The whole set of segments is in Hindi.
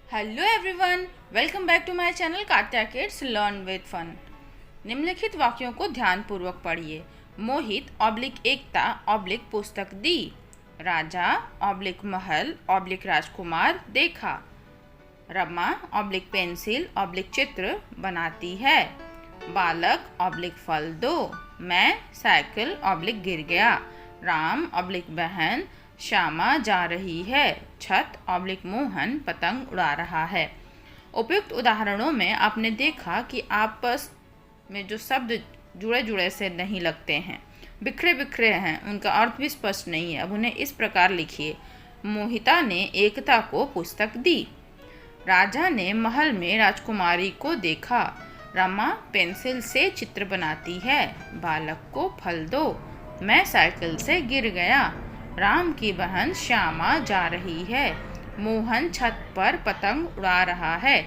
Hello everyone, welcome back to my channel Katya kids learn with fun. निम्नलिखित वाक्यों को ध्यानपूर्वक पढ़िए। मोहित ऑब्लिक एकता ऑब्लिक पुस्तक दी। राजा ऑब्लिक महल ऑब्लिक राजकुमार देखा। रमा ऑब्लिक पेंसिल ऑब्लिक चित्र बनाती है। बालक ऑब्लिक फल दो। मैं साइकिल ऑब्लिक गिर गया। राम ऑब्लिक बहन श्यामा जा रही है। छत ऑब्लिक मोहन पतंग उड़ा रहा है। उपयुक्त उदाहरणों में आपने देखा कि आपस में जो शब्द जुड़े जुड़े से नहीं लगते हैं, बिखरे बिखरे हैं, उनका अर्थ भी स्पष्ट नहीं है। अब उन्हें इस प्रकार लिखिए। मोहिता ने एकता को पुस्तक दी। राजा ने महल में राजकुमारी को देखा। रमा पेंसिल से चित्र बनाती है। बालक को फल दो। मैं साइकिल से गिर गया। राम की बहन श्यामा जा रही है। मोहन छत पर पतंग उड़ा रहा है।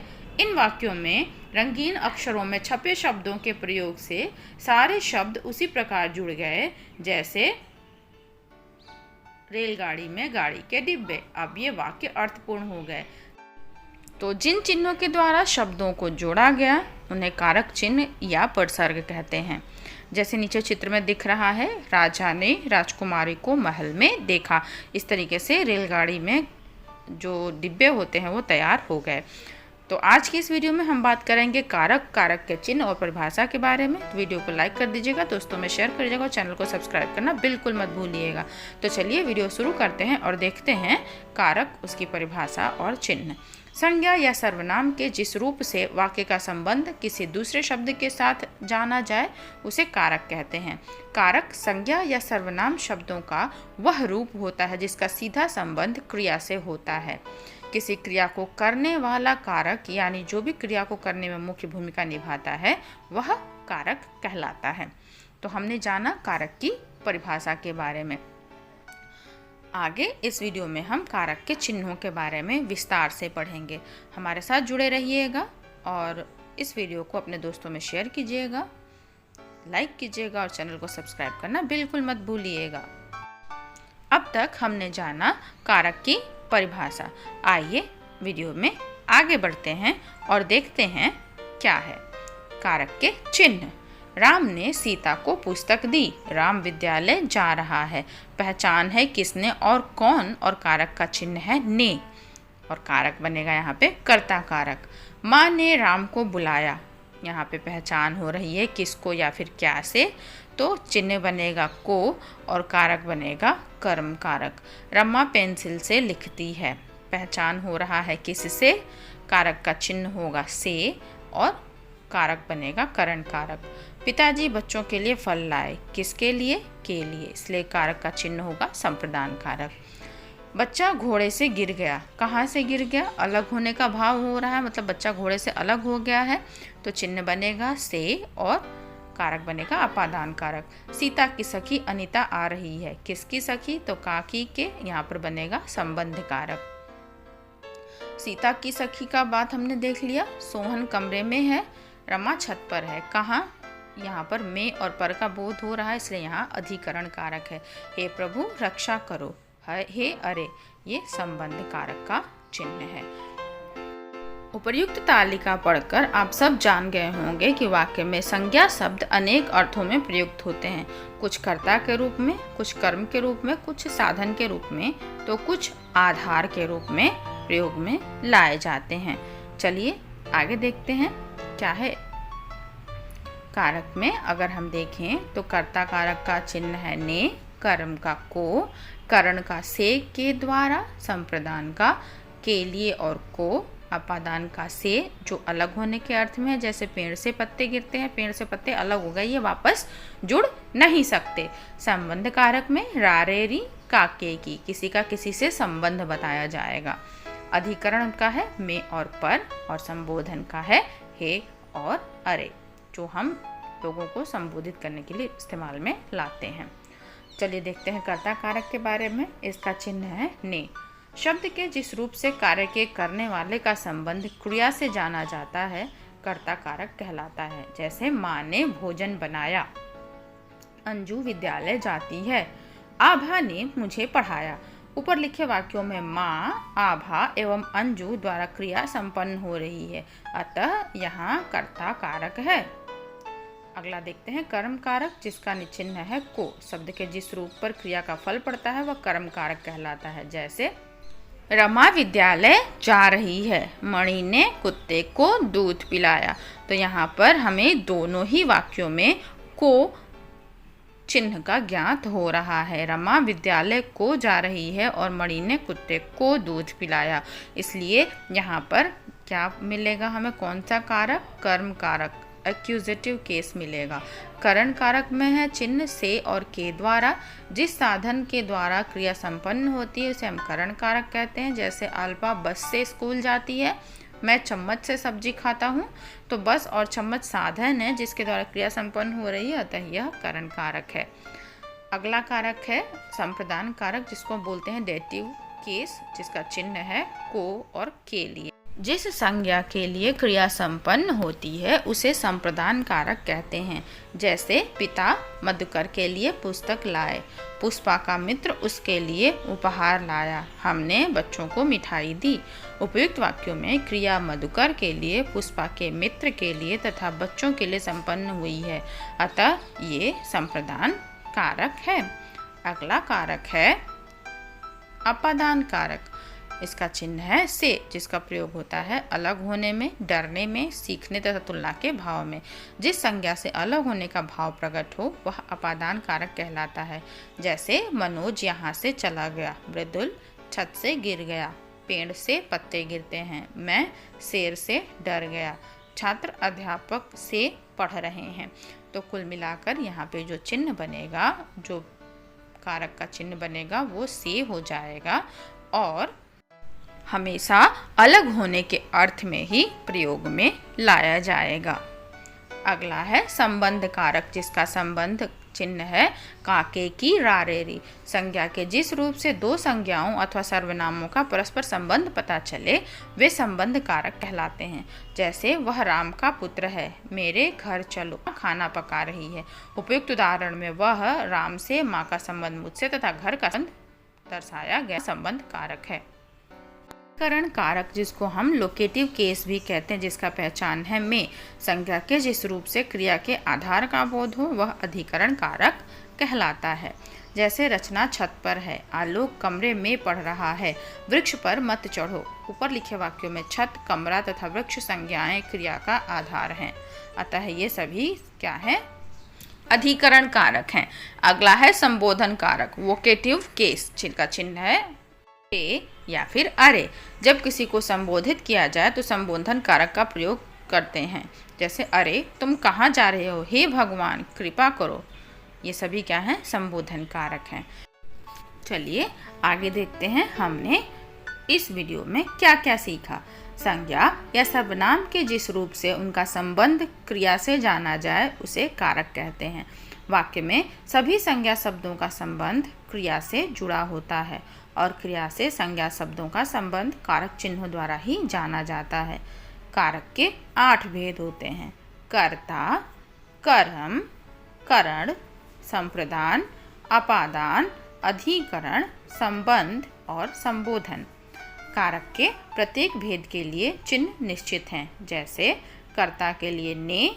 इन वाक्यों में रंगीन अक्षरों में छपे शब्दों के प्रयोग से सारे शब्द उसी प्रकार जुड़ गए जैसे रेलगाड़ी में गाड़ी के डिब्बे। अब ये वाक्य अर्थपूर्ण हो गए। तो जिन चिन्हों के द्वारा शब्दों को जोड़ा गया उन्हें कारक चिन्ह या प्रसर्ग कहते हैं। जैसे नीचे चित्र में दिख रहा है, राजा ने राजकुमारी को महल में देखा। इस तरीके से रेलगाड़ी में जो डिब्बे होते हैं वो तैयार हो गए। तो आज की इस वीडियो में हम बात करेंगे कारक के चिन्ह और परिभाषा के बारे में। तो वीडियो को लाइक कर दीजिएगा, दोस्तों में शेयर कर दीजिएगा और चैनल को सब्सक्राइब करना बिल्कुल मत भूलिएगा। तो चलिए वीडियो शुरू करते हैं और देखते हैं कारक, उसकी परिभाषा और चिन्ह। संज्ञा या सर्वनाम के जिस रूप से वाक्य का संबंध किसी दूसरे शब्द के साथ जाना जाए उसे कारक कहते हैं। कारक संज्ञा या सर्वनाम शब्दों का वह रूप होता है जिसका सीधा संबंध क्रिया से होता है। किसी क्रिया को करने वाला कारक यानी जो भी क्रिया को करने में मुख्य भूमिका निभाता है वह कारक कहलाता है। तो हमने जाना कारक की परिभाषा के बारे में। आगे इस वीडियो में हम कारक के चिन्हों के बारे में विस्तार से पढ़ेंगे। हमारे साथ जुड़े रहिएगा और इस वीडियो को अपने दोस्तों में शेयर कीजिएगा, लाइक कीजिएगा और चैनल को सब्सक्राइब करना बिल्कुल मत भूलिएगा। अब तक हमने जाना कारक की परिभाषा। आइए वीडियो में आगे बढ़ते हैं और देखते हैं क्या है कारक के चिन्ह। राम ने सीता को पुस्तक दी। राम विद्यालय जा रहा है। पहचान है किसने और कौन, और कारक का चिन्ह है ने, और कारक बनेगा यहाँ पे कर्ता कारक। माँ ने राम को बुलाया। यहाँ पे पहचान हो रही है किसको या फिर क्या से, तो चिन्ह बनेगा को और कारक बनेगा कर्म कारक। रमा पेंसिल से लिखती है। पहचान हो रहा है किससे, कारक का चिन्ह होगा से और कारक बनेगा करण कारक। पिताजी बच्चों के लिए फल लाए। किसके लिए, के लिए, इसलिए कारक का चिन्ह होगा संप्रदान कारक। बच्चा घोड़े से गिर गया। कहाँ से गिर गया, अलग होने का भाव हो रहा है, मतलब बच्चा घोड़े से अलग हो गया है, तो चिन्ह बनेगा से और कारक बनेगा अपादान कारक। सीता की सखी अनीता आ रही है। किसकी सखी, तो काकी के, यहाँ पर बनेगा संबंध कारक। सीता की सखी का बात हमने देख लिया। सोहन कमरे में है। रमा छत पर है। कहाँ, यहाँ पर में और पर का बोध हो रहा है, इसलिए यहाँ अधिकरण कारक है। हे प्रभु रक्षा करो, हे अरे, ये संबंध कारक का चिन्ह है। उपर्युक्त तालिका पढ़कर आप सब जान गए होंगे कि वाक्य में संज्ञा शब्द अनेक अर्थों में प्रयुक्त होते हैं। कुछ कर्ता के रूप में, कुछ कर्म के रूप में, कुछ साधन के रूप में, तो कुछ आधार के रूप में प्रयोग में लाए जाते हैं। चलिए आगे देखते हैं क्या है कारक में। अगर हम देखें तो कर्ता कारक का चिन्ह है ने, कर्म का को, करण का से के द्वारा, संप्रदान का के लिए और को, अपादान का से जो अलग होने के अर्थ में है, जैसे पेड़ से पत्ते गिरते हैं, पेड़ से पत्ते अलग हो गए, ये वापस जुड़ नहीं सकते। संबंध कारक में रारेरी काके की, किसी का किसी से संबंध बताया जाएगा। अधिकरण का है में और पर, और संबोधन का है हे और अरे, जो हम लोगों को संबोधित करने के लिए इस्तेमाल में लाते हैं। चलिए देखते हैं कर्ता कारक के बारे में। इसका चिन्ह है ने। शब्द के जिस रूप से कार्य के करने वाले का संबंध क्रिया से जाना जाता है कर्ता कारक कहलाता है। जैसे माँ ने भोजन बनाया। अंजू विद्यालय जाती है। आभा ने मुझे पढ़ाया। ऊपर लिखे वाक्यों में माँ, आभा एवं अंजू द्वारा क्रिया संपन्न हो रही है, अतः यहाँ कर्ता कारक है। अगला देखते हैं कर्म कारक, जिसका चिन्ह है को। शब्द के जिस रूप पर क्रिया का फल पड़ता है वह कर्म कारक कहलाता है। जैसे रमा विद्यालय जा रही है, मणि ने कुत्ते को दूध पिलाया। तो यहाँ पर हमें दोनों ही वाक्यों में को चिन्ह का ज्ञात हो रहा है। रमा विद्यालय को जा रही है और मणि ने कुत्ते को दूध पिलाया, इसलिए यहाँ पर क्या मिलेगा हमें? कौन सा कारक? कर्म कारक, एक्यूजेटिव केस मिलेगा। करण कारक में है चिन्ह से और के द्वारा। जिस साधन के द्वारा क्रिया संपन्न होती है उसे हम करण कारक कहते हैं। जैसे अल्पा बस से स्कूल जाती है, मैं चम्मच से सब्जी खाता हूँ। तो बस और चम्मच साधन है जिसके द्वारा क्रिया संपन्न हो रही है, अतः यह करण कारक है। अगला कारक है संप्रदान कारक, जिसको बोलते हैं डेटिव केस, जिसका चिन्ह है को और के लिए। जिस संज्ञा के लिए क्रिया संपन्न होती है उसे संप्रदान कारक कहते हैं। जैसे पिता मधुकर के लिए पुस्तक लाए, पुष्पा का मित्र उसके लिए उपहार लाया, हमने बच्चों को मिठाई दी। उपयुक्त वाक्यों में क्रिया मधुकर के लिए, पुष्पा के मित्र के लिए तथा बच्चों के लिए संपन्न हुई है, अतः ये संप्रदान कारक है। अगला कारक है अपादान कारक। इसका चिन्ह है से, जिसका प्रयोग होता है अलग होने में, डरने में, सीखने तथा तुलना के भाव में। जिस संज्ञा से अलग होने का भाव प्रकट हो वह अपादान कारक कहलाता है। जैसे मनोज यहाँ से चला गया, मृदुल छत से गिर गया, पेड़ से पत्ते गिरते हैं, मैं शेर से डर गया, छात्र अध्यापक से पढ़ रहे हैं। तो कुल मिलाकर यहाँ पे जो चिन्ह बनेगा, जो कारक का चिन्ह बनेगा वो से हो जाएगा और हमेशा अलग होने के अर्थ में ही प्रयोग में लाया जाएगा। अगला है संबंध कारक, जिसका संबंध चिन्ह है काके की रारेरी। संज्ञा के जिस रूप से दो संज्ञाओं अथवा सर्वनामों का परस्पर संबंध पता चले वे संबंध कारक कहलाते हैं। जैसे वह राम का पुत्र है, मेरे घर चलो, खाना पका रही है। उपयुक्त उदाहरण में वह राम से, माँ का संबंध मुझसे तथा घर का संबंध दर्शाया गया संबंध कारक है। करण कारक, जिसको हम लोकेटिव केस भी कहते हैं, जिसका पहचान है में। संज्ञा के जिस रूप से क्रिया के आधार का बोध हो वह अधिकरण कारक कहलाता है। जैसे रचना छत पर है, आलोक कमरे में पढ़ रहा है, वृक्ष पर मत चढ़ो। ऊपर लिखे वाक्यों में छत, कमरा तथा वृक्ष संज्ञाएं क्रिया का आधार हैं, अतः ये सभी क्या है? अधिकरण कारक हैं। अगला है संबोधन कारक, वोकेटिव केस, जिनका चिन्ह है ए या फिर अरे। जब किसी को संबोधित किया जाए तो संबोधन कारक का प्रयोग करते हैं। जैसे अरे तुम कहाँ जा रहे हो, हे भगवान कृपा करो। ये सभी क्या हैं? संबोधन कारक हैं। चलिए आगे देखते हैं हमने इस वीडियो में क्या क्या सीखा। संज्ञा या सर्वनाम के जिस रूप से उनका संबंध क्रिया से जाना जाए उसे कारक कहते हैं। वाक्य में सभी संज्ञा शब्दों का संबंध क्रिया से जुड़ा होता है और क्रिया से संज्ञा शब्दों का संबंध कारक चिन्हों द्वारा ही जाना जाता है। कारक के 8 भेद होते हैं: कर्ता, कर्म, करण, संप्रदान, अपादान, अधिकरण, संबंध और संबोधन। कारक के प्रत्येक भेद के लिए चिन्ह निश्चित हैं। जैसे कर्ता के लिए ने,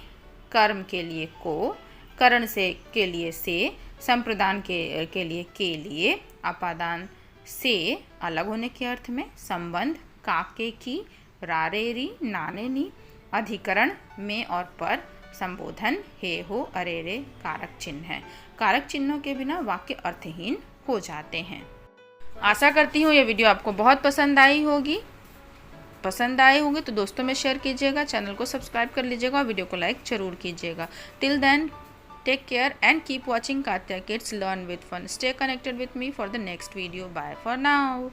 कर्म के लिए को, करण से के लिए से, संप्रदान के लिए के लिए, अपादान से अलग होने के अर्थ में, संबंध काके की, रारेरी, नानेनी, अधिकरण में और पर, संबोधन हे हो, अरेरे कारक चिन्ह हैं। कारक चिन्हों के बिना वाक्य अर्थहीन हो जाते हैं। आशा करती हूँ ये वीडियो आपको बहुत पसंद आई होगी। पसंद आए होंगे तो दोस्तों में शेयर कीजिएगा, चैनल को सब्सक्राइब कर लीजिएगा और वीडियो को लाइक जरूर कीजिएगा। Till then take care and keep watching Katya Kids Learn with Fun. Stay connected with me for the next video. Bye for now.